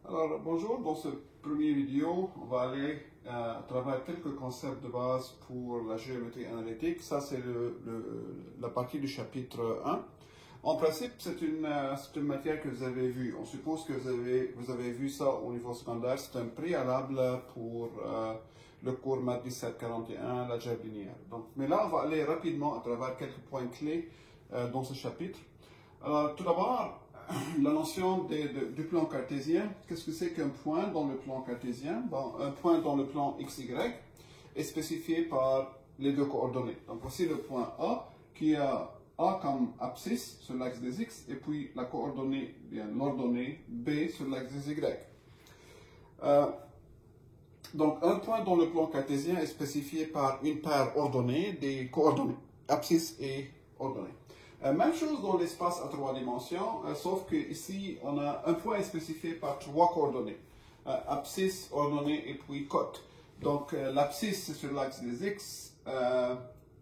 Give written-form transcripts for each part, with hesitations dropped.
Alors, bonjour, dans ce premier vidéo, on va aller à travers quelques concepts de base pour la géométrie analytique. Ça, c'est la partie du chapitre 1. En principe, c'est une matière que vous avez vue. On suppose que vous avez vu ça au niveau secondaire. C'est un préalable pour le cours Math 1741, l'algèbre linéaire. Donc, mais là, on va aller rapidement à travers quelques points clés dans ce chapitre. Alors, tout d'abord, la notion du plan cartésien. Qu'est-ce que c'est qu'un point dans le plan cartésien? Bon, un point dans le plan XY est spécifié par les deux coordonnées. Donc voici le point A qui a A comme abscisse sur l'axe des X et puis la coordonnée, bien l'ordonnée B sur l'axe des Y. Donc un point dans le plan cartésien est spécifié par une paire ordonnée des coordonnées, abscisse et ordonnée. Même chose dans l'espace à trois dimensions, sauf qu'ici, on a un point spécifié par trois coordonnées. Abscisse, ordonnée et puis cote. Donc, l'abscisse, c'est sur l'axe des X,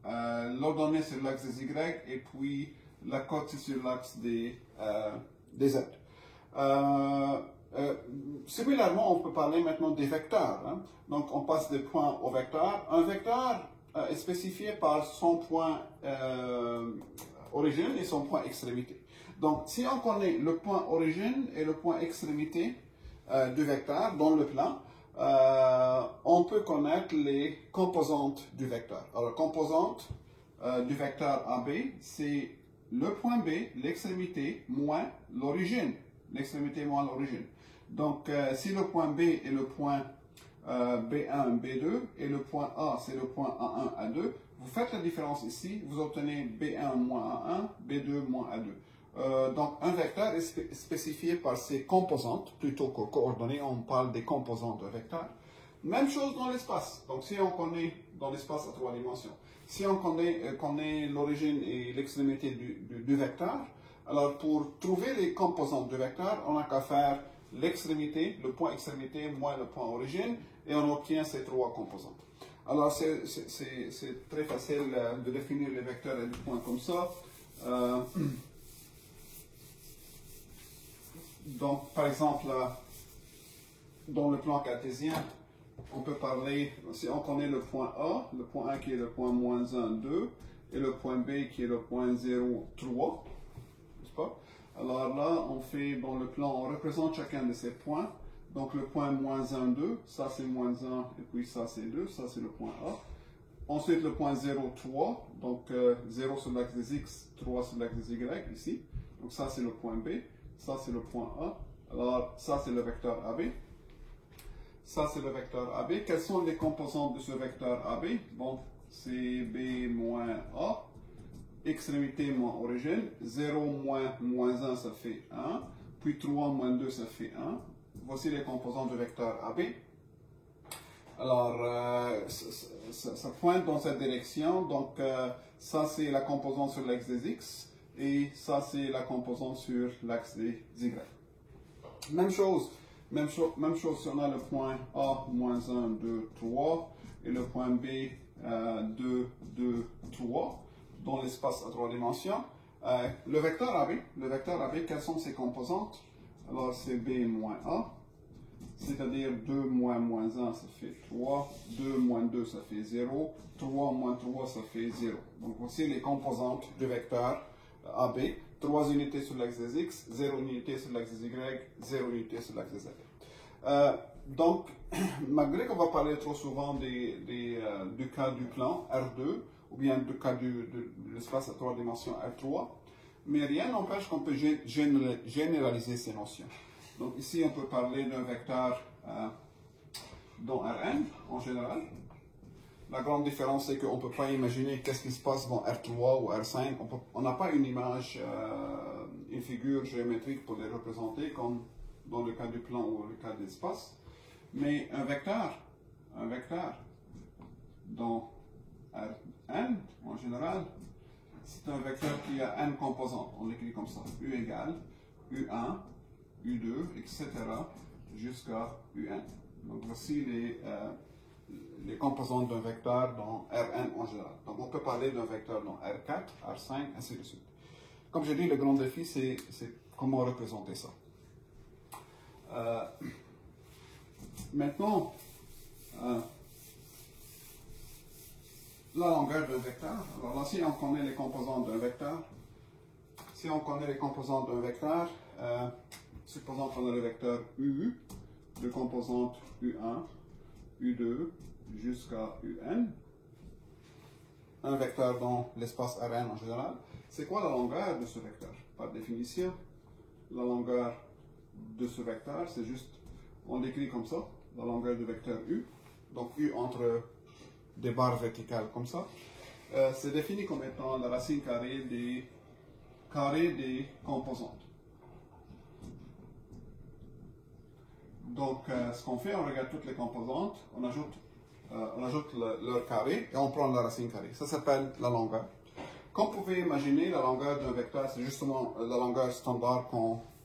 l'ordonnée, c'est sur l'axe des Y, et puis la cote, c'est sur l'axe des Z. Similairement, on peut parler maintenant des vecteurs. Hein. Donc, on passe des points au vecteur. Un vecteur est spécifié par son point origine et son point extrémité. Donc, si on connaît le point origine et le point extrémité du vecteur dans le plan, on peut connaître les composantes du vecteur. Alors, composante du vecteur AB, c'est le point B, l'extrémité, moins l'origine. L'extrémité moins l'origine. Donc, si le point B est le point B1, B2, et le point A, c'est le point A1, A2, vous faites la différence ici, vous obtenez B1 moins A1, B2 moins A2. Donc, un vecteur est spécifié par ses composantes, plutôt que coordonnées, on parle des composantes d'un vecteur. Même chose dans l'espace. Donc, si on connaît, dans l'espace à trois dimensions, si on connaît l'origine et l'extrémité du vecteur, alors pour trouver les composantes du vecteur, on n'a qu'à faire l'extrémité, le point extrémité moins le point origine, et on obtient ces trois composantes. Alors, c'est très facile de définir les vecteurs et les points comme ça. Donc, par exemple, dans le plan cartésien, on peut parler, si on connaît le point A qui est le point moins 1, 2, et le point B qui est le point 0, 3, n'est-ce pas? Alors là, on fait dans le plan, on représente chacun de ces points. Donc le point moins 1, 2, ça c'est moins 1, et puis ça c'est 2, ça c'est le point A. Ensuite le point 0, 3, donc 0 sur l'axe des X, 3 sur l'axe des Y, ici. Donc ça c'est le point B, ça c'est le point A. Alors ça c'est le vecteur AB. Ça c'est le vecteur AB. Quelles sont les composantes de ce vecteur AB? Bon, c'est B moins A. Extrémité moins origine, 0 moins 1 ça fait 1, puis 3 moins 2 ça fait 1. Voici les composantes du vecteur AB. Alors, ça pointe dans cette direction, donc ça c'est la composante sur l'axe des X, et ça c'est la composante sur l'axe des Y. Même chose si on a le point A moins 1, 2, 3, et le point B 2, 2, 3. Dans l'espace à trois dimensions. Le vecteur AB, quelles sont ses composantes? Alors, c'est B moins A, c'est-à-dire 2 moins 1, ça fait 3, 2 moins 2, ça fait 0, 3 moins 3, ça fait 0. Donc, voici les composantes du vecteur AB. 3 unités sur l'axe des X, 0 unité sur l'axe des Y, 0 unité sur l'axe des Z. Donc, malgré qu'on va parler trop souvent du cas du plan R2, ou bien du cas de l'espace à trois dimensions R3, mais rien n'empêche qu'on peut généraliser ces notions. Donc ici, on peut parler d'un vecteur dans Rn, en général. La grande différence, c'est qu'on ne peut pas imaginer qu'est-ce qui se passe dans R3 ou R5. On n'a pas une image, une figure géométrique pour les représenter, comme dans le cas du plan ou le cas de l'espace. Mais un vecteur dans Rn, en général, c'est un vecteur qui a n composantes. On l'écrit comme ça. U égale U1, U2, etc. jusqu'à Un. Donc voici les composantes d'un vecteur dans Rn en général. Donc on peut parler d'un vecteur dans R4, R5, ainsi de suite. Comme je dis, le grand défi, c'est comment représenter ça. Maintenant, la longueur d'un vecteur. Alors là, si on connaît les composants d'un vecteur, supposons qu'on a le vecteur U, de composante U1, U2 jusqu'à UN, un vecteur dans l'espace Rn en général. C'est quoi la longueur de ce vecteur? Par définition, la longueur de ce vecteur, c'est juste, on l'écrit comme ça, la longueur du vecteur U. Donc U entre des barres verticales comme ça. C'est défini comme étant la racine carrée des composantes. Donc ce qu'on fait, on regarde toutes les composantes, on ajoute leur carré et on prend la racine carrée. Ça s'appelle la longueur. Comme vous pouvez imaginer, la longueur d'un vecteur, c'est justement la longueur standard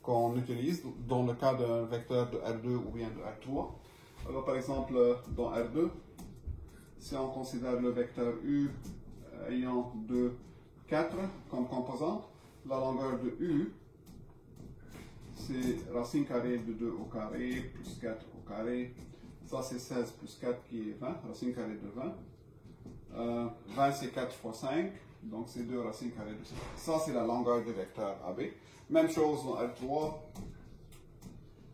qu'on utilise dans le cas d'un vecteur de R2 ou bien de R3. Alors par exemple, dans R2, si on considère le vecteur U ayant 2, 4 comme composante, la longueur de U, c'est racine carrée de 2 au carré plus 4 au carré. Ça c'est 16 plus 4 qui est 20, racine carrée de 20. 20 c'est 4 fois 5, donc c'est 2 racines carrées de 5. Ça c'est la longueur du vecteur AB. Même chose dans R3.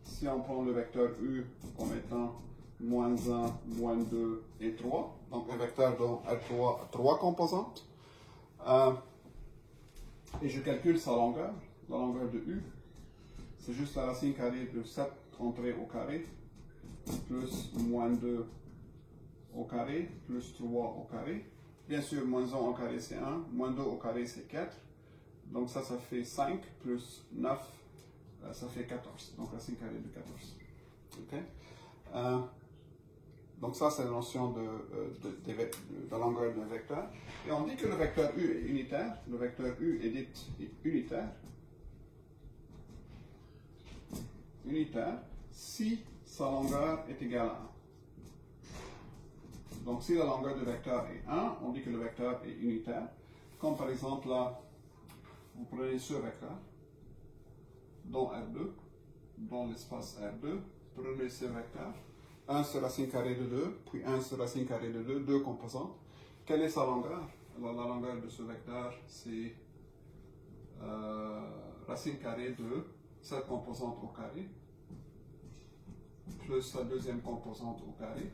Si on prend le vecteur U comme étant moins 1, moins 2 et 3, donc un vecteur dont R3 a 3 composantes, et je calcule sa longueur, la longueur de U, c'est juste la racine carrée de 7 entrées au carré, plus moins 2 au carré, plus 3 au carré. Bien sûr, moins 1 au carré c'est 1, moins 2 au carré c'est 4, donc ça fait 5, plus 9, ça fait 14, donc racine carrée de 14. Okay? Donc ça, c'est la notion de la longueur d'un vecteur. Et on dit que le vecteur U est unitaire. Le vecteur U est dit unitaire. Unitaire si sa longueur est égale à 1. Donc si la longueur du vecteur est 1, on dit que le vecteur est unitaire. Comme par exemple là, vous prenez ce vecteur, dans R2, dans l'espace R2, prenez ce vecteur. 1 sur racine carrée de 2, puis 1 sur racine carrée de 2, deux composantes. Quelle est sa longueur? Alors la longueur de ce vecteur, c'est racine carrée de cette composante au carré, plus sa deuxième composante au carré.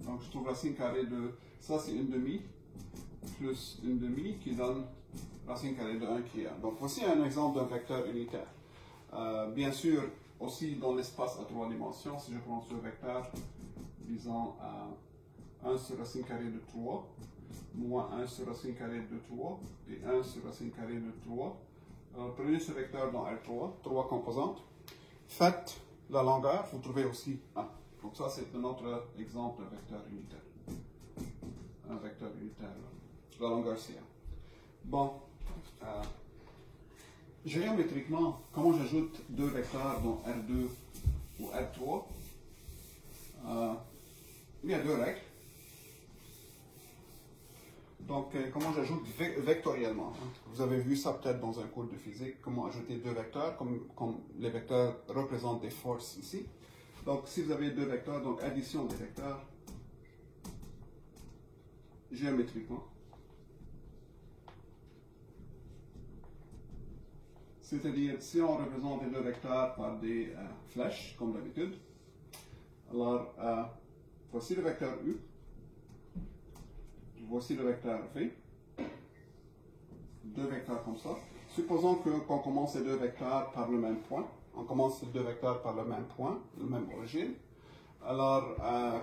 Donc je trouve racine carrée de, ça c'est une demi, plus une demi qui donne racine carrée de 1 qui est 1. Donc voici un exemple d'un vecteur unitaire. Bien sûr, aussi dans l'espace à 3 dimensions, si je prends ce vecteur, disons 1 sur racine carrée de 3, moins 1 sur racine carrée de 3, et 1 sur racine carrée de 3. Prenez ce vecteur dans R3, 3 composantes. Faites la longueur, vous trouvez aussi 1. Donc ça, c'est un autre exemple d'un vecteur unitaire. Un vecteur unitaire, la longueur c'est 1. Bon. Géométriquement, comment j'ajoute deux vecteurs dans R2 ou R3? Il y a deux règles. Donc, comment j'ajoute vectoriellement? Vous avez vu ça peut-être dans un cours de physique, comment ajouter deux vecteurs, comme les vecteurs représentent des forces ici. Donc, si vous avez deux vecteurs, donc addition des vecteurs, géométriquement. C'est-à-dire, si on représente les deux vecteurs par des flèches, comme d'habitude, alors voici le vecteur U, voici le vecteur V, deux vecteurs comme ça. Supposons qu'on commence les deux vecteurs par le même point. On commence les deux vecteurs par le même point, la même origine. Alors,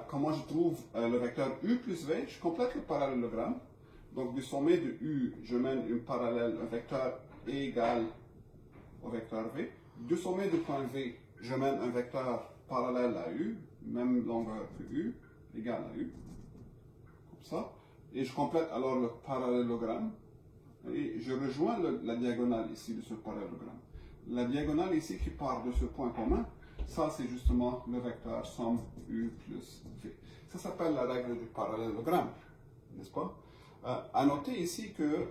comment je trouve le vecteur U plus V? Je complète le parallélogramme. Donc, du sommet de U, je mène une parallèle, un vecteur égal au vecteur V. Du sommet du point V, je mène un vecteur parallèle à U, même longueur que U, égal à U, comme ça. Et je complète alors le parallélogramme. Et je rejoins la diagonale ici de ce parallélogramme. La diagonale ici qui part de ce point commun, ça c'est justement le vecteur somme U plus V. Ça s'appelle la règle du parallélogramme, n'est-ce pas? À noter ici que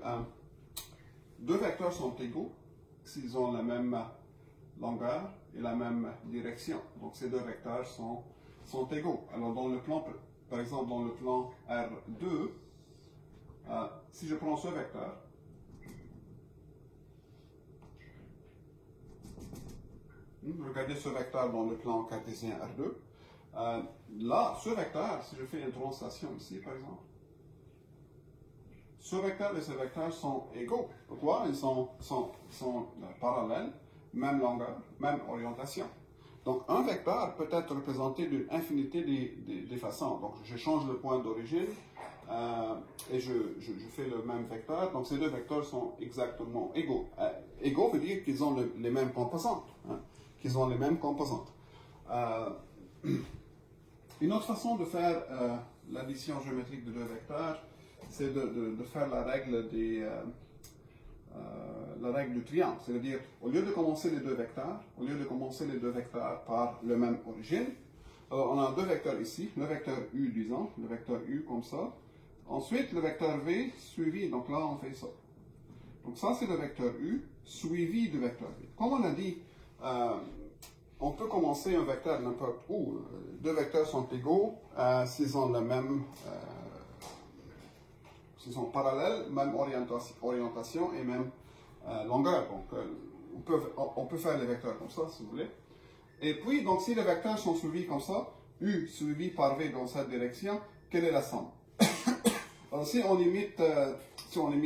deux vecteurs sont égaux s'ils ont la même longueur et la même direction. Donc ces deux vecteurs sont égaux. Alors dans le plan, par exemple dans le plan R2, si je prends ce vecteur, regardez ce vecteur dans le plan cartésien R2, là, ce vecteur, si je fais une translation ici par exemple, ce vecteur et ce vecteur sont égaux. Pourquoi? Ils sont parallèles, même longueur, même orientation. Donc un vecteur peut être représenté d'une infinité des façons. Donc je change le point d'origine et je fais le même vecteur. Donc ces deux vecteurs sont exactement égaux. Égaux veut dire qu'ils ont les mêmes composantes. Qu'ils ont les mêmes composantes. Une autre façon de faire l'addition géométrique de deux vecteurs, c'est de faire la règle du triangle. C'est-à-dire, au lieu de commencer les deux vecteurs, par la même origine, alors on a deux vecteurs ici, le vecteur U, disons, le vecteur U comme ça. Ensuite, le vecteur V suivi, donc là on fait ça. Donc ça c'est le vecteur U suivi du vecteur V. Comme on a dit, on peut commencer un vecteur n'importe où. Deux vecteurs sont égaux s'ils ont la même... S'ils sont parallèles, même orientation et même longueur. Donc, on peut faire les vecteurs comme ça, si vous voulez. Et puis, donc, si les vecteurs sont suivis comme ça, U suivi par V dans cette direction, quelle est la somme? Alors, si on limite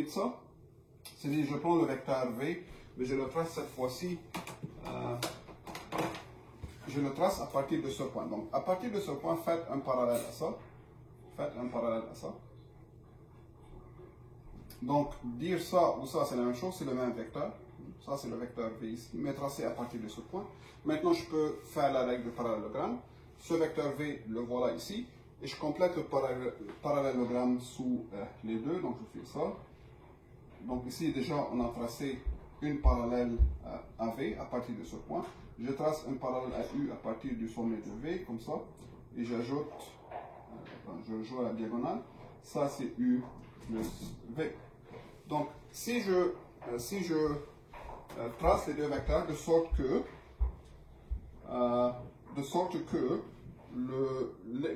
ça, c'est-à-dire je prends le vecteur V, mais je le trace cette fois-ci, je le trace à partir de ce point. Donc, à partir de ce point, faites un parallèle à ça. Donc, dire ça ou ça, c'est la même chose, c'est le même vecteur. Ça, c'est le vecteur V ici, mais tracé à partir de ce point. Maintenant, je peux faire la règle de parallélogramme. Ce vecteur V, le voilà ici. Et je complète le parallélogramme sous les deux. Donc, je fais ça. Donc, ici, déjà, on a tracé une parallèle à V à partir de ce point. Je trace un parallèle à U à partir du sommet de V, comme ça. Et j'ajoute, je joue à la diagonale. Ça, c'est U plus V. Donc, si je trace les deux vecteurs de sorte que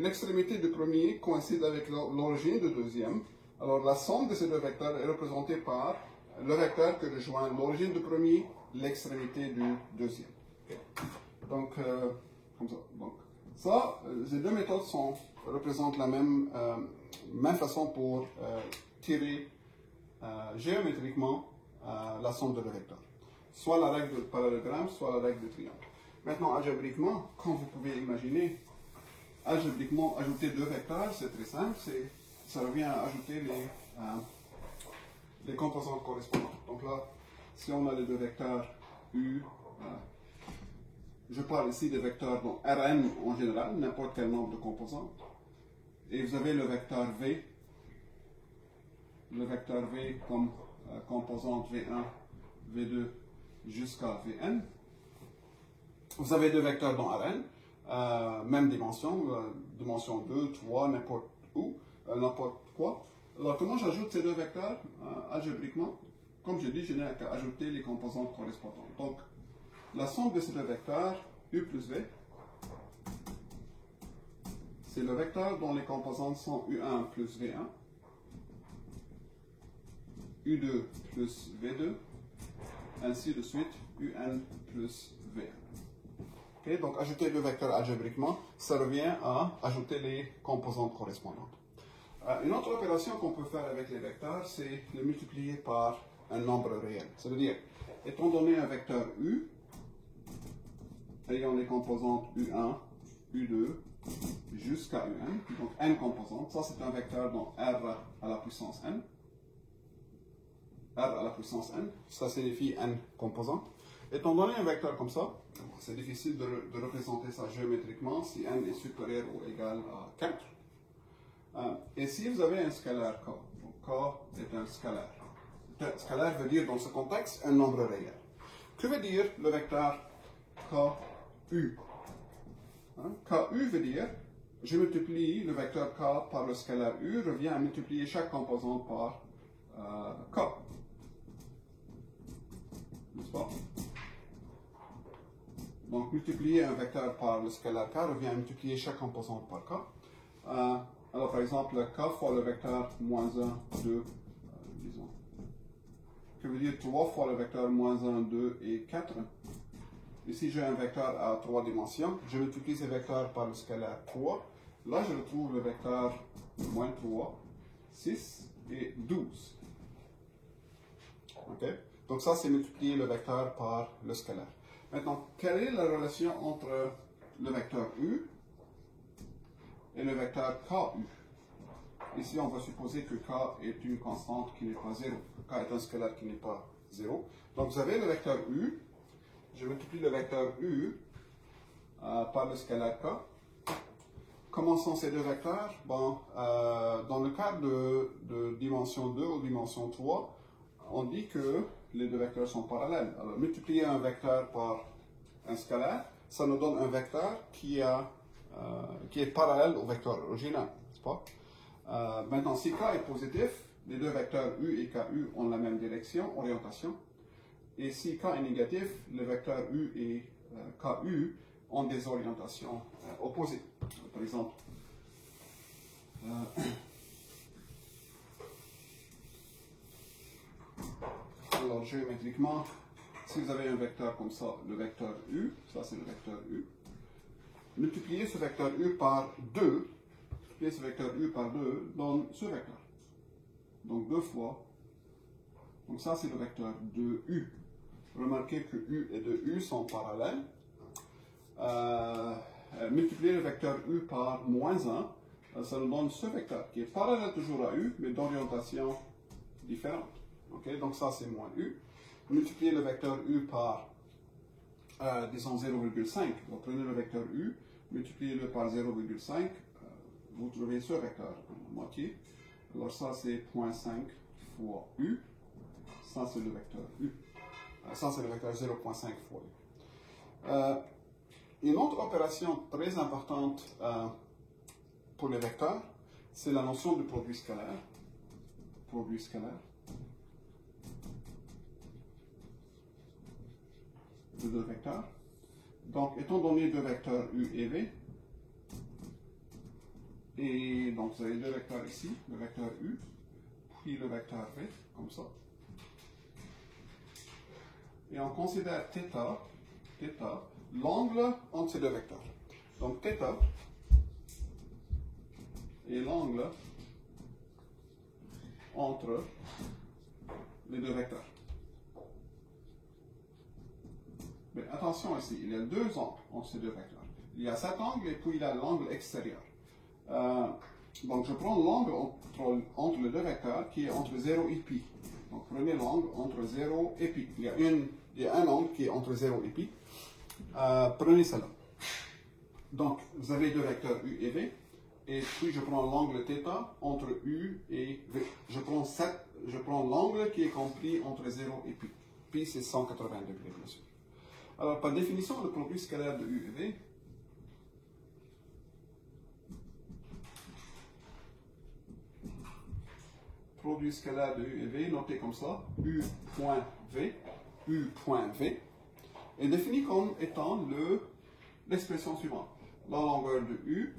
l'extrémité du premier coïncide avec l'origine du deuxième, alors la somme de ces deux vecteurs est représentée par le vecteur que rejoint l'origine du premier, l'extrémité du deuxième. Okay. Donc, comme ça. Donc, ces deux méthodes représentent la même façon pour tirer géométriquement la somme de deux vecteurs. Soit la règle de parallélogramme, soit la règle de triangle. Maintenant, algébriquement, comme vous pouvez imaginer, ajouter deux vecteurs, c'est très simple. Ça revient à ajouter les composantes correspondantes. Donc là, si on a les deux vecteurs U, je parle ici des vecteurs dont Rn en général, n'importe quel nombre de composantes. Et vous avez le vecteur V comme composante V1, V2 jusqu'à Vn. Vous avez deux vecteurs dans Rn, même dimension, dimension 2, 3, n'importe où, n'importe quoi. Alors comment j'ajoute ces deux vecteurs algébriquement? Comme je dis, je n'ai qu'à ajouter les composantes correspondantes. Donc, la somme de ces deux vecteurs, U plus V, c'est le vecteur dont les composantes sont U1 plus V1, U2 plus V2, ainsi de suite, UN plus V1. Okay, donc, ajouter deux vecteurs algébriquement, ça revient à ajouter les composantes correspondantes. Une autre opération qu'on peut faire avec les vecteurs, c'est les multiplier par un nombre réel. C'est-à-dire, étant donné un vecteur U, ayant les composantes U1, U2, jusqu'à UN, donc n composantes, ça c'est un vecteur dont R à la puissance n. R à la puissance n, ça signifie n composantes. Étant donné un vecteur comme ça, c'est difficile de représenter ça géométriquement si n est supérieur ou égal à 4. Et si vous avez un scalaire K, donc K est un scalaire. Scalaire veut dire dans ce contexte un nombre réel. Que veut dire le vecteur KU? KU veut dire, je multiplie le vecteur K par le scalaire U, revient à multiplier chaque composante par K. N'est-ce pas? Donc, multiplier un vecteur par le scalaire k revient à multiplier chaque composante par k. Alors, par exemple, k fois le vecteur moins 1, 2, disons. Que veut dire 3 fois le vecteur moins 1, 2 et 4. Ici, j'ai un vecteur à 3 dimensions. Je multiplie ces vecteurs par le scalaire 3. Là, je retrouve le vecteur moins 3, 6 et 12. OK? Donc ça, c'est multiplier le vecteur par le scalaire. Maintenant, quelle est la relation entre le vecteur U et le vecteur KU? Ici, on va supposer que K est une constante qui n'est pas 0. K est un scalaire qui n'est pas 0. Donc, vous avez le vecteur U. Je multiplie le vecteur U par le scalaire K. Comment sont ces deux vecteurs? Bon, dans le cas de dimension 2 ou dimension 3, on dit que les deux vecteurs sont parallèles. Alors, multiplier un vecteur par un scalaire, ça nous donne un vecteur qui est parallèle au vecteur original, n'est-ce pas? Maintenant, si K est positif, les deux vecteurs U et KU ont la même direction, orientation. Et si K est négatif, les vecteurs U et KU ont des orientations opposées. Par exemple, alors géométriquement, si vous avez un vecteur comme ça, le vecteur U, ça c'est le vecteur U, multiplier ce vecteur U par 2, multiplier ce vecteur U par 2 donne ce vecteur. Donc 2 fois, donc ça c'est le vecteur de U. Remarquez que U et 2U sont parallèles. Multiplier le vecteur U par moins 1, ça nous donne ce vecteur qui est parallèle toujours à U, mais d'orientation différente. Okay? Donc ça c'est moins U. Multiplier le vecteur U par, disons 0,5. Vous prenez le vecteur U, multipliez-le par 0,5, vous trouvez ce vecteur en moitié. Alors ça c'est 0,5 fois U. Ça c'est le vecteur U. Ça c'est le vecteur 0,5 fois U. Une autre opération très importante pour les vecteurs, c'est la notion de produit scalaire. Produit scalaire de deux vecteurs. Donc, étant donné deux vecteurs U et V, et donc vous avez deux vecteurs ici, le vecteur U, puis le vecteur V, comme ça. Et on considère θ, l'angle entre ces deux vecteurs. Donc θ est l'angle entre les deux vecteurs. Mais attention ici, il y a deux angles entre ces deux vecteurs. Il y a cet angle et puis il y a l'angle extérieur. Donc je prends l'angle entre les deux vecteurs qui est entre 0 et pi. Donc prenez l'angle entre 0 et pi. Il y a un angle qui est entre 0 et pi. Prenez cela. Donc, vous avez deux vecteurs U et V, et puis je prends l'angle θ entre U et V. Je prends l'angle qui est compris entre 0 et pi. Pi, c'est 180 degrés, bien sûr. Alors, par définition, le produit scalaire de U et V, produit scalaire de U et V, noté comme ça, U.V, U.V, est défini comme étant l'expression suivante. La longueur de U,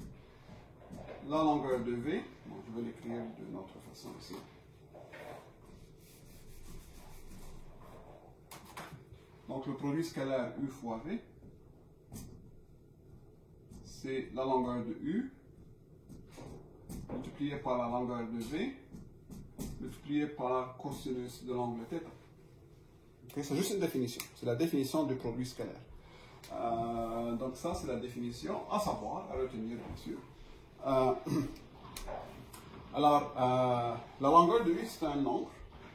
la longueur de V, bon, je vais l'écrire d'une autre façon ici. Donc le produit scalaire U fois V, c'est la longueur de U multiplié par la longueur de V multiplié par cosinus de l'angle θ. Okay, c'est juste une définition. C'est la définition du produit scalaire. Donc ça, c'est la définition à savoir, à retenir bien sûr. Alors, la longueur de U, c'est un nombre.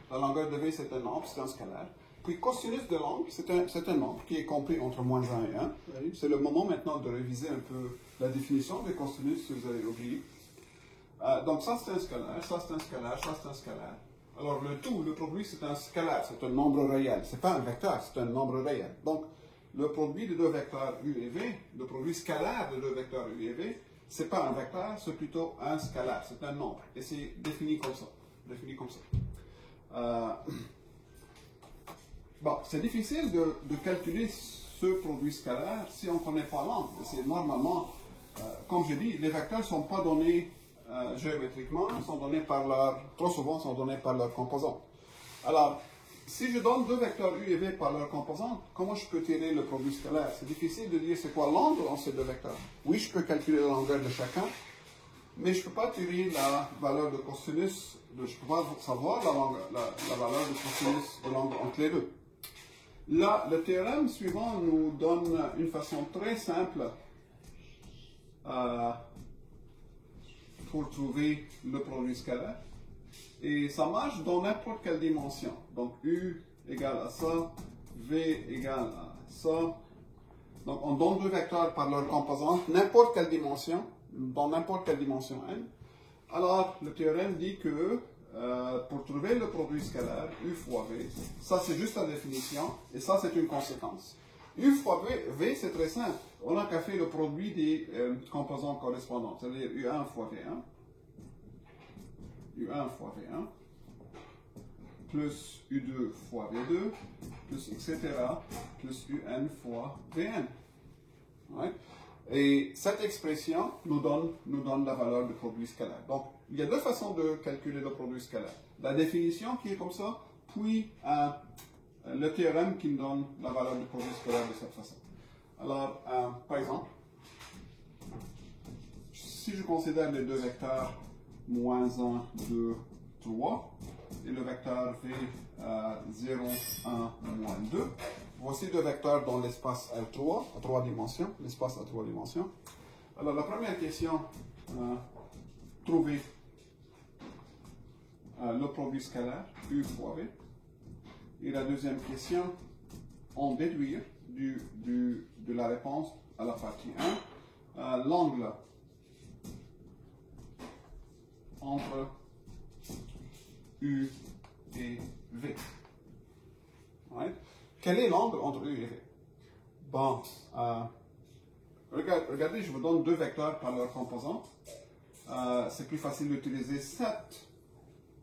La longueur de V, c'est un nombre, c'est un scalaire. Puis cosinus de l'angle, c'est un nombre qui est compris entre moins 1 et 1. C'est le moment maintenant de réviser un peu la définition des cosinus si vous avez oublié. Donc ça, c'est un scalaire, ça, c'est un scalaire, ça, c'est un scalaire. Alors le tout, le produit, c'est un scalaire, c'est un nombre réel. Ce n'est pas un vecteur, c'est un nombre réel. Donc le produit de deux vecteurs U et V, le produit scalaire de deux vecteurs U et V, ce n'est pas un vecteur, c'est plutôt un scalaire, c'est un nombre. Et c'est défini comme ça. Bon, c'est difficile de calculer ce ce produit scalaire si on ne connaît pas l'angle? C'est normalement, comme je dis, les vecteurs ne sont pas donnés géométriquement, ils sont donnés par trop souvent, ils sont donnés par leur composante. Alors, si je donne deux vecteurs U et V par leur composante, comment je peux tirer le produit scalaire? C'est difficile de dire c'est quoi l'angle entre ces deux vecteurs. Oui, je peux calculer la longueur de chacun, mais je ne peux pas tirer la valeur de cosinus, je ne peux pas savoir la valeur de cosinus de l'angle entre les deux. Là, le théorème suivant nous donne une façon très simple pour trouver le produit scalaire. Et ça marche dans n'importe quelle dimension. Donc U égale à ça, V égale à ça. Donc on donne deux vecteurs par leur composante, n'importe quelle dimension, dans n'importe quelle dimension n. Alors le théorème dit que pour trouver le produit scalaire, U fois V, ça c'est juste la définition, et ça c'est une conséquence. U fois V c'est très simple. On n'a qu'à faire le produit des composantes correspondantes, c'est-à-dire U1 fois V1. U1 fois V1, plus U2 fois V2, plus etc., plus UN fois Vn. Right? Et cette expression nous donne la valeur du produit scalaire. Donc, il y a deux façons de calculer le produit scalaire. La définition qui est comme ça, puis le théorème qui nous donne la valeur du produit scalaire de cette façon. Alors, par exemple, si je considère les deux vecteurs moins 1, 2, 3, et le vecteur V 0, 1, moins 2. Voici deux vecteurs dans l'espace R3, à 3 dimensions, l'espace à 3 dimensions. Alors la première question, trouver le produit scalaire, U fois V. Et la deuxième question, en déduire de la réponse à la partie 1, l'angle entre U et V. Right? Quel est l'angle entre U et V? Bon, regardez, je vous donne deux vecteurs par leur composante. C'est plus facile d'utiliser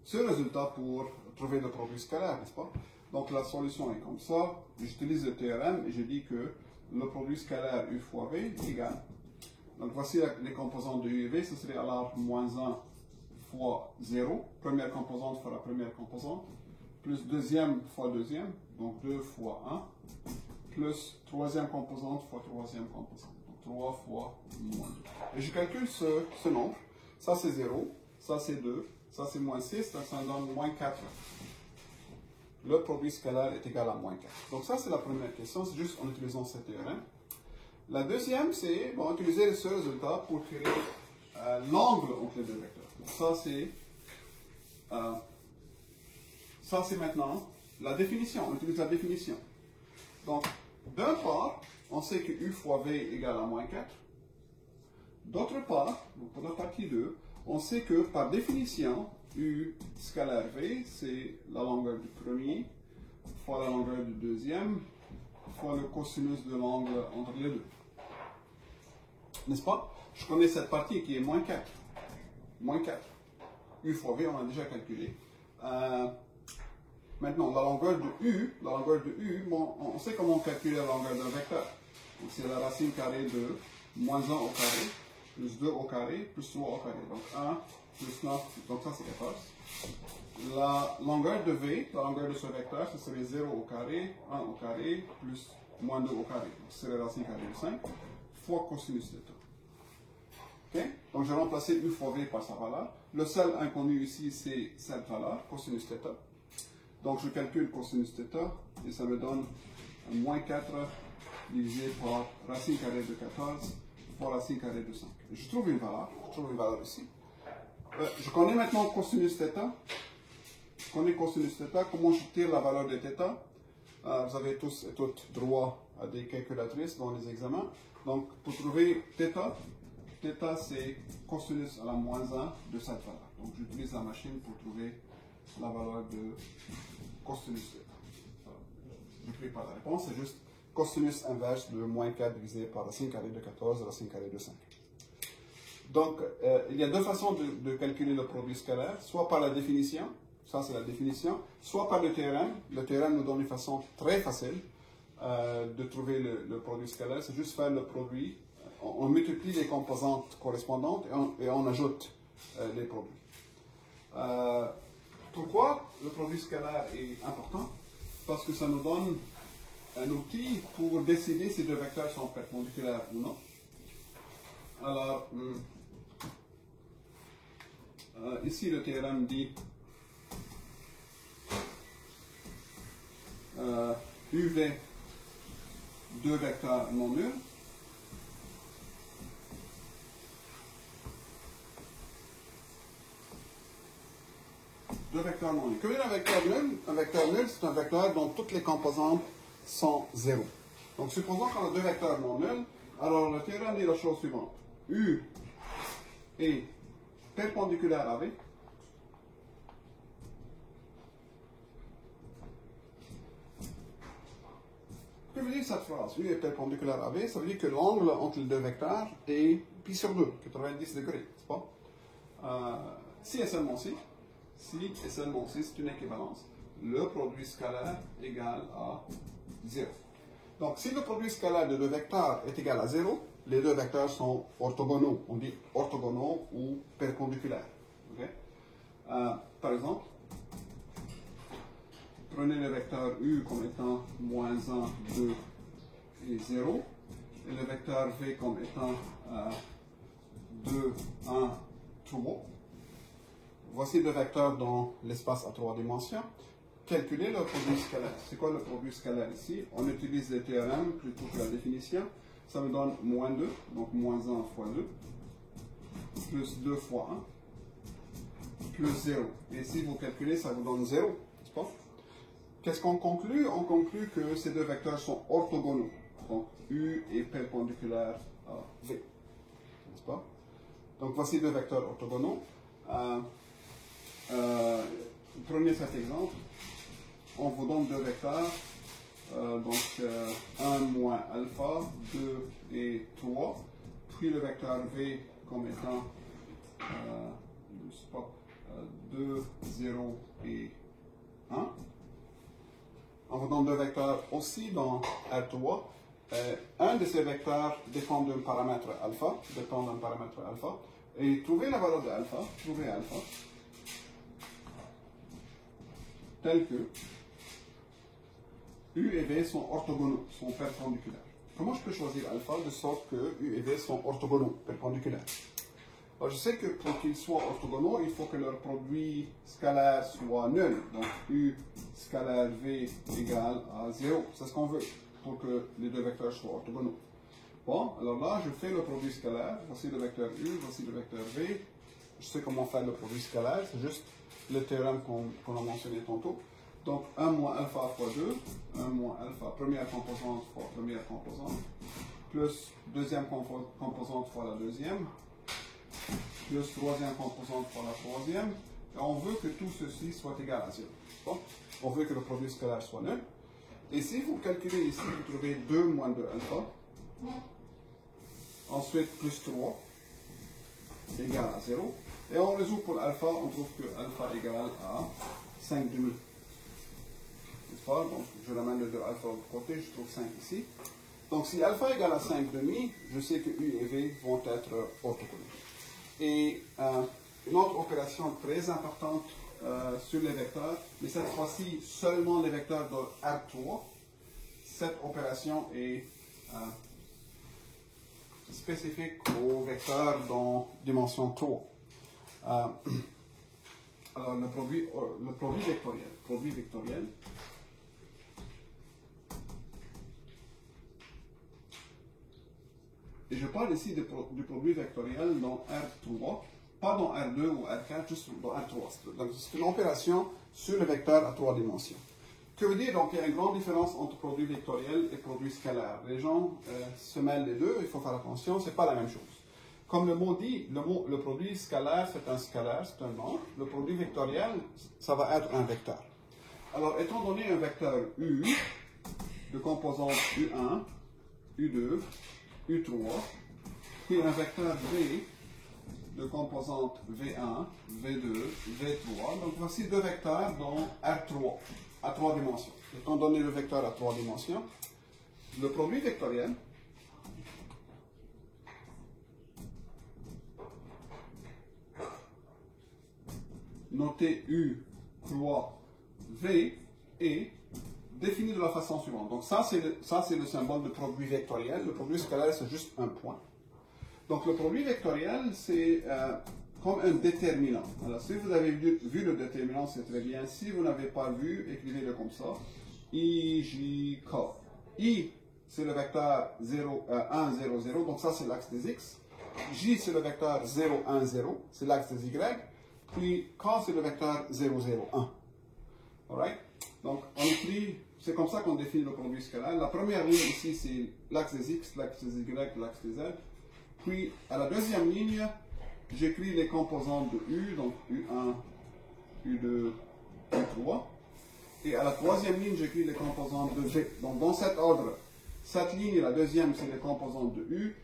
ce résultat pour trouver le produit scalaire, n'est-ce pas? Donc la solution est comme ça. J'utilise le théorème et je dis que le produit scalaire U fois V est égal. Donc voici les composantes de U et V, ce serait alors moins 1 fois 0, première composante fois la première composante, plus deuxième fois deuxième, donc 2 fois 1, plus troisième composante fois troisième composante, donc 3 fois moins 2. Et je calcule ce nombre, ça c'est 0, ça c'est 2, ça c'est moins 6, donc ça me donne moins 4. Le produit scalaire est égal à moins 4. Donc ça c'est la première question, c'est juste en utilisant ce théorème. La deuxième, c'est utiliser ce résultat pour tirer l'angle entre les deux vecteurs. Ça c'est maintenant la définition. On utilise la définition. Donc, d'un part, on sait que U fois V égale à moins 4. D'autre part, pour la partie 2, on sait que par définition, U scalaire V, c'est la longueur du premier fois la longueur du deuxième fois le cosinus de l'angle entre les deux. N'est-ce pas? Je connais cette partie qui est moins 4. Moins 4. U fois V, on a déjà calculé. Maintenant, la longueur de U, on sait comment calculer la longueur d'un vecteur. C'est la racine carrée de moins 1 au carré, plus 2 au carré, plus 3 au carré. Donc 1, plus 9, donc ça c'est 14. La longueur de V, la longueur de ce vecteur, ce serait 0 au carré, 1 au carré, plus moins 2 au carré. Donc ce serait la racine carrée de 5, fois cosinus θ. Okay? Donc, je vais remplacer U fois V par sa valeur. Le seul inconnu ici, c'est cette valeur, cosinus θ. Donc, je calcule cosinus θ et ça me donne moins 4 divisé par racine carrée de 14 fois racine carrée de 5. Je trouve une valeur ici. Je connais maintenant cosinus θ. Je connais cosinus θ. Comment je tire la valeur de θ? Vous avez tous et toutes droit à des calculatrices dans les examens. Donc, pour trouver θ, θ c'est cosinus à la moins 1 de cette valeur. Donc j'utilise la machine pour trouver la valeur de cosinus θ. Je n'écris pas la réponse, c'est juste cosinus inverse de moins 4 divisé par racine carrée de 14 racine carrée de 5. Donc il y a deux façons de calculer le produit scalaire, soit par la définition, ça c'est la définition, soit par le théorème. Le théorème nous donne une façon très facile de trouver le produit scalaire, c'est juste faire le produit. On multiplie les composantes correspondantes et on ajoute les produits. Pourquoi le produit scalaire est important? Parce que ça nous donne un outil pour décider si deux vecteurs sont perpendiculaires ou non. Alors, ici le théorème dit UV, deux vecteurs non nuls. Deux vecteurs non nuls. Que veut dire un vecteur nul? Un vecteur nul, c'est un vecteur dont toutes les composantes sont 0. Donc, supposons qu'on a deux vecteurs non nuls. Alors, le théorème dit la chose suivante. U est perpendiculaire à V. Que veut dire cette phrase? U est perpendiculaire à V, ça veut dire que l'angle entre les deux vecteurs est pi sur 2, 90 degrés, n'est-ce pas? Si et seulement si, c'est une équivalence. Le produit scalaire égale à 0. Donc, si le produit scalaire de deux vecteurs est égal à 0, les deux vecteurs sont orthogonaux. On dit orthogonaux ou perpendiculaires. Okay? Par exemple, prenez le vecteur U comme étant moins 1, 2 et 0, et le vecteur V comme étant 2, 1, 3. Voici deux vecteurs dans l'espace à 3 dimensions. Calculez le produit scalaire. C'est quoi le produit scalaire ici? On utilise les théorèmes plutôt que la définition. Ça me donne moins 2, donc moins 1 fois 2, plus 2 fois 1, plus 0. Et si vous calculez, ça vous donne 0, n'est-ce pas? Qu'est-ce qu'on conclut? On conclut que ces deux vecteurs sont orthogonaux. Donc, U est perpendiculaire à V, n'est-ce pas? Donc, voici deux vecteurs orthogonaux. Prenez cet exemple. On vous donne deux vecteurs. Donc 1 moins alpha, 2 et 3, puis le vecteur V comme étant 2, 0 et 1. On vous donne deux vecteurs aussi dans R3. Un de ces vecteurs dépend d'un paramètre alpha, et trouvez la valeur de alpha, tel que U et V sont orthogonaux, sont perpendiculaires. Comment je peux choisir alpha de sorte que U et V sont orthogonaux, perpendiculaires? Alors, je sais que pour qu'ils soient orthogonaux, il faut que leur produit scalaire soit nul. Donc U scalaire V égale à 0. C'est ce qu'on veut pour que les deux vecteurs soient orthogonaux. Bon, alors là, je fais le produit scalaire. Voici le vecteur U, voici le vecteur V. Je sais comment faire le produit scalaire, c'est juste le théorème qu'on a mentionné tantôt. Donc 1 moins alpha fois 2, 1 moins alpha, première composante fois première composante, plus deuxième composante fois la deuxième, plus troisième composante fois la troisième. Et on veut que tout ceci soit égal à 0. Bon, on veut que le produit scalaire soit nul. Et si vous calculez ici, vous trouvez 2 moins 2 alpha. Ensuite, plus 3 égale à 0. Et on résout pour alpha, on trouve que alpha égale à 5 demi. Donc, je ramène le 2 alpha de côté, je trouve 5 ici. Donc, si alpha égale à 5 demi, je sais que U et V vont être orthogonaux. Et une autre opération très importante sur les vecteurs, mais cette fois-ci seulement les vecteurs de R3. Cette opération est spécifique aux vecteurs dans dimension 3. Alors, le produit vectoriel, et je parle ici du produit vectoriel dans R3, pas dans R2 ou R4, juste dans R3. Donc, c'est une opération sur le vecteur à 3 dimensions. Que veut dire? Donc, il y a une grande différence entre produit vectoriel et produit scalaire. Les gens se mêlent les deux, il faut faire attention, ce n'est pas la même chose. Comme le mot dit, le produit scalaire, c'est un scalaire, c'est un nombre. Le produit vectoriel, ça va être un vecteur. Alors, étant donné un vecteur U, de composante U1, U2, U3, puis un vecteur V, de composante V1, V2, V3. Donc, voici deux vecteurs dans R3, à 3 dimensions. Étant donné le vecteur à 3 dimensions, le produit vectoriel noté U croix V est défini de la façon suivante. Donc ça c'est le symbole de produit vectoriel. Le produit scalaire c'est juste un point. Donc le produit vectoriel c'est comme un déterminant. Alors si vous avez vu le déterminant c'est très bien. Si vous n'avez pas vu, écrivez-le comme ça. I, J, K. I c'est le vecteur 0, 1, 0, 0. Donc ça c'est l'axe des X. J c'est le vecteur 0, 1, 0. C'est l'axe des Y. Puis K c'est le vecteur 0, 0, 1. Alright? Donc on écrit, c'est comme ça qu'on définit le produit scalaire. La première ligne ici c'est l'axe des X, l'axe des Y, l'axe des Z. Puis à la deuxième ligne, j'écris les composantes de U, donc U1, U2, U3. Et à la troisième ligne, j'écris les composantes de V. Donc dans cet ordre, cette ligne et la deuxième, c'est les composantes de U.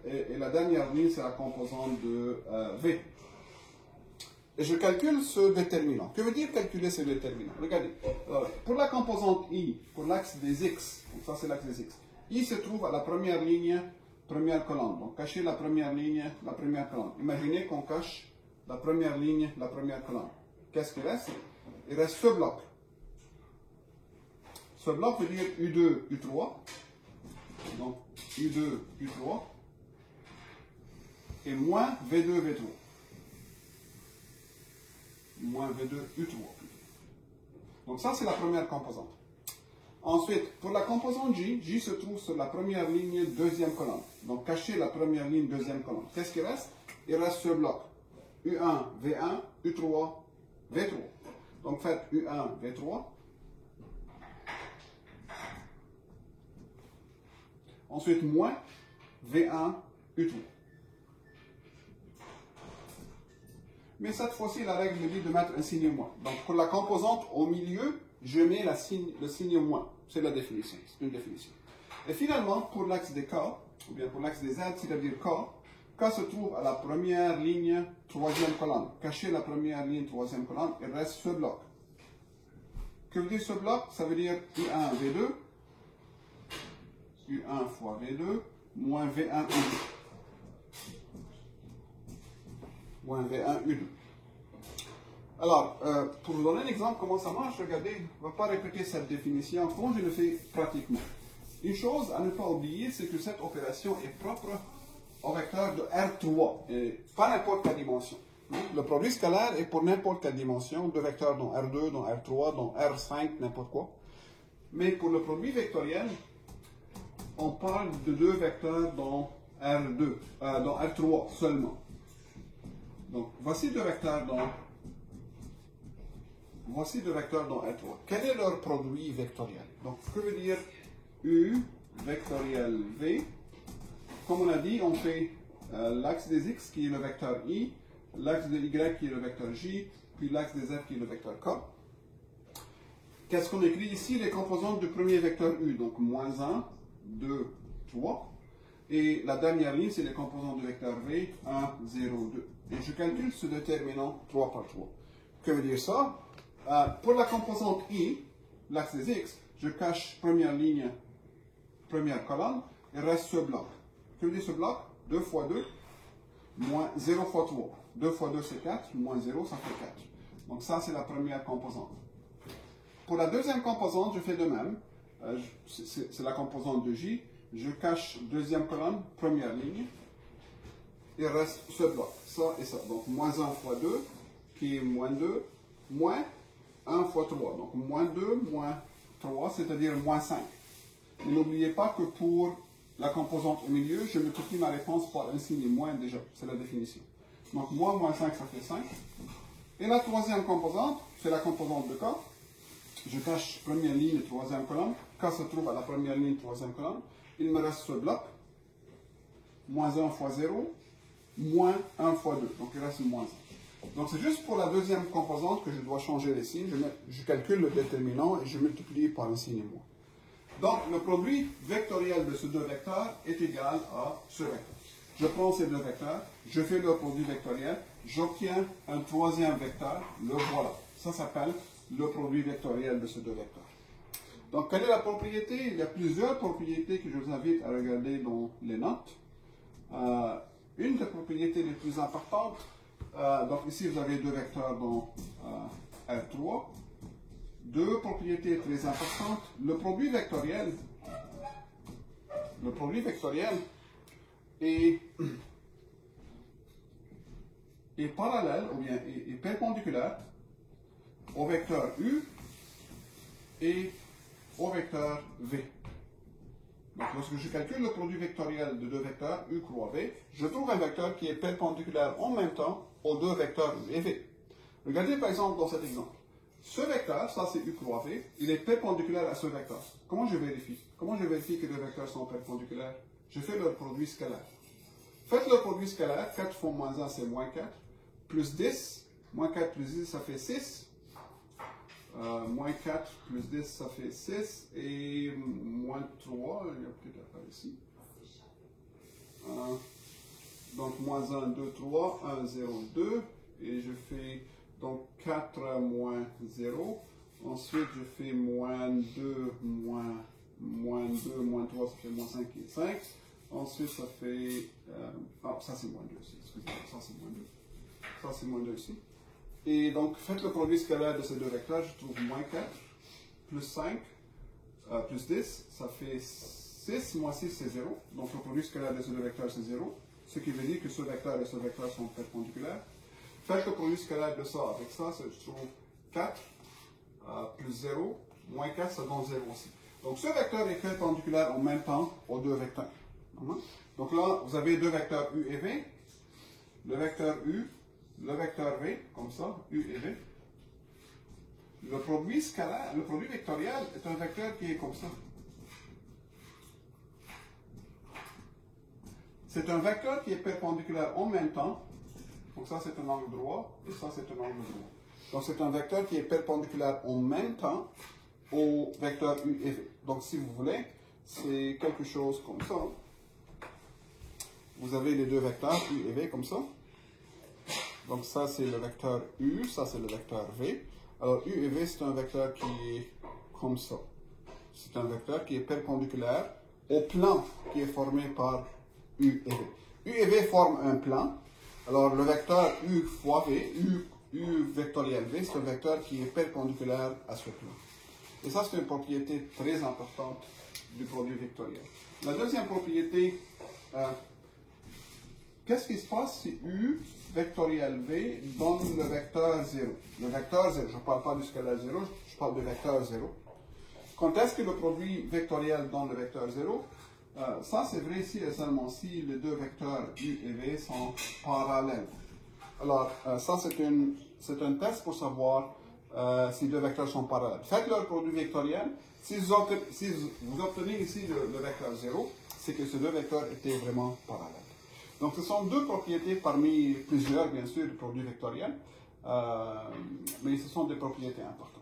Et la dernière ligne, c'est la composante de V. Et je calcule ce déterminant. Que veut dire calculer ce déterminant? Regardez. Alors, pour la composante I, pour l'axe des X, donc ça c'est l'axe des X, I se trouve à la première ligne, première colonne. Donc cachez la première ligne, la première colonne. Imaginez qu'on cache la première ligne, la première colonne. Qu'est-ce qu'il reste? Il reste ce bloc. Ce bloc veut dire U2, U3. Donc U2, U3. Et moins V2, V3. Moins V2, U3. Donc ça, c'est la première composante. Ensuite, pour la composante J, J se trouve sur la première ligne, deuxième colonne. Donc cachez la première ligne, deuxième colonne. Qu'est-ce qui reste? Il reste ce bloc. U1, V1, U3, V3. Donc faites U1, V3. Ensuite, moins V1, U3. Mais cette fois-ci, la règle me dit de mettre un signe moins. Donc, pour la composante au milieu, je mets le signe moins. C'est la définition, c'est une définition. Et finalement, pour l'axe des K, ou bien pour l'axe des Z, c'est-à-dire K, K se trouve à la première ligne, troisième colonne. Cachez la première ligne, troisième colonne, il reste ce bloc. Que veut dire ce bloc? Ça veut dire U1, V2, U1 fois V2, moins V1, U2. Moins V1, U2. Alors, pour vous donner un exemple comment ça marche, regardez, on ne va pas répéter cette définition comme je le fais pratiquement. Une chose à ne pas oublier, c'est que cette opération est propre au vecteur de R3, et pas n'importe quelle dimension. Le produit scalaire est pour n'importe quelle dimension, de vecteurs dans R2, dans R3, dans R5, n'importe quoi. Mais pour le produit vectoriel, on parle de deux vecteurs dans R2, dans R3 seulement. Donc, voici deux vecteurs dans R3. Quel est leur produit vectoriel? Donc, que veut dire U vectoriel V? Comme on a dit, on fait l'axe des X qui est le vecteur I, l'axe de Y qui est le vecteur J, puis l'axe des Z qui est le vecteur K. Qu'est-ce qu'on écrit ici? Les composantes du premier vecteur U, donc moins 1, 2, 3. Et la dernière ligne, c'est les composantes du vecteur V, 1, 0, 2. Et je calcule ce déterminant 3 par 3. Que veut dire ça? Pour la composante I, l'axe des X, je cache première ligne, première colonne, il reste ce bloc. Que veut dire ce bloc? 2 fois 2, moins 0 fois 3. 2 fois 2, c'est 4, moins 0, ça fait 4. Donc ça, c'est la première composante. Pour la deuxième composante, je fais de même. C'est la composante de J. Je cache deuxième colonne, première ligne. Il reste ce bloc, ça et ça. Donc, moins 1 fois 2, qui est moins 2, moins 1 fois 3. Donc, moins 2, moins 3, c'est-à-dire moins 5. Mais n'oubliez pas que pour la composante au milieu, je multiplie ma réponse par un signe moins déjà. C'est la définition. Donc, moins 5, ça fait 5. Et la troisième composante, c'est la composante de K. Je cache première ligne, troisième colonne. K se trouve à la première ligne, troisième colonne. Il me reste ce bloc. Moins 1 fois 0. Moins 1 fois 2. Donc il reste moins 1. Donc c'est juste pour la deuxième composante que je dois changer les signes. Je calcule le déterminant et je multiplie par un signe moins. Donc le produit vectoriel de ces deux vecteurs est égal à ce vecteur. Je prends ces deux vecteurs, je fais leur produit vectoriel, j'obtiens un troisième vecteur, le voilà. Ça s'appelle le produit vectoriel de ces deux vecteurs. Donc, quelle est la propriété? Il y a plusieurs propriétés que je vous invite à regarder dans les notes. Une des propriétés les plus importantes, donc ici vous avez deux vecteurs dans R3. Deux propriétés très importantes. Le produit vectoriel est parallèle ou bien est perpendiculaire au vecteur U et au vecteur V. Donc, lorsque je calcule le produit vectoriel de deux vecteurs, U croix V, je trouve un vecteur qui est perpendiculaire en même temps aux deux vecteurs U et V. Regardez par exemple dans cet exemple. Ce vecteur, ça c'est U croix V, il est perpendiculaire à ce vecteur. Comment je vérifie? Comment je vérifie que deux vecteurs sont perpendiculaires? Je fais leur produit scalaire. Faites le produit scalaire, 4 fois moins 1 c'est moins 4, plus 10, moins 4 plus 10 ça fait 6. Moins 4 plus 10, ça fait 6. Et moins 3, il y a peut-être à faire ici. Donc, moins 1, 2, 3, 1, 0, 2. Et je fais donc 4 moins 0. Ensuite, je fais moins 2, moins 2, moins 3, ça fait moins 5 et 5. Ensuite, ça fait... ça c'est moins 2 ici. Excusez-moi, ça c'est moins 2. Ça c'est moins 2 ici. Et donc, faites le produit scalaire de ces deux vecteurs, je trouve moins 4, plus 5, plus 10, ça fait 6, moins 6 c'est 0. Donc, le produit scalaire de ces deux vecteurs c'est 0, ce qui veut dire que ce vecteur et ce vecteur sont perpendiculaires. Faites le produit scalaire de ça avec ça, je trouve 4, plus 0, moins 4, ça donne 0 aussi. Donc, ce vecteur est perpendiculaire en même temps aux deux vecteurs. Donc là, vous avez deux vecteurs U et V, le vecteur U, le vecteur V, comme ça, U et V. Le produit scalaire, le produit vectoriel est un vecteur qui est comme ça. C'est un vecteur qui est perpendiculaire en même temps. Donc ça, c'est un angle droit, et ça, c'est un angle droit. Donc c'est un vecteur qui est perpendiculaire en même temps au vecteur U et V. Donc si vous voulez, c'est quelque chose comme ça. Vous avez les deux vecteurs U et V comme ça. Donc ça c'est le vecteur U, ça c'est le vecteur V. Alors U et V c'est un vecteur qui est comme ça. C'est un vecteur qui est perpendiculaire au plan qui est formé par U et V. U et V forment un plan. Alors le vecteur U fois V, U vectoriel V, c'est un vecteur qui est perpendiculaire à ce plan. Et ça c'est une propriété très importante du produit vectoriel. La deuxième propriété, qu'est-ce qui se passe si U vectoriel V donne le vecteur 0? Le vecteur 0, je ne parle pas du scalaire 0, je parle du vecteur 0. Quand est-ce que le produit vectoriel donne le vecteur 0? Ça, c'est vrai si et seulement si les deux vecteurs U et V sont parallèles. Alors, ça, c'est un test pour savoir si deux vecteurs sont parallèles. Faites leur produit vectoriel. Si vous obtenez ici le vecteur 0, c'est que ces deux vecteurs étaient vraiment parallèles. Donc, ce sont deux propriétés parmi plusieurs, bien sûr, du produit vectoriel, mais ce sont des propriétés importantes.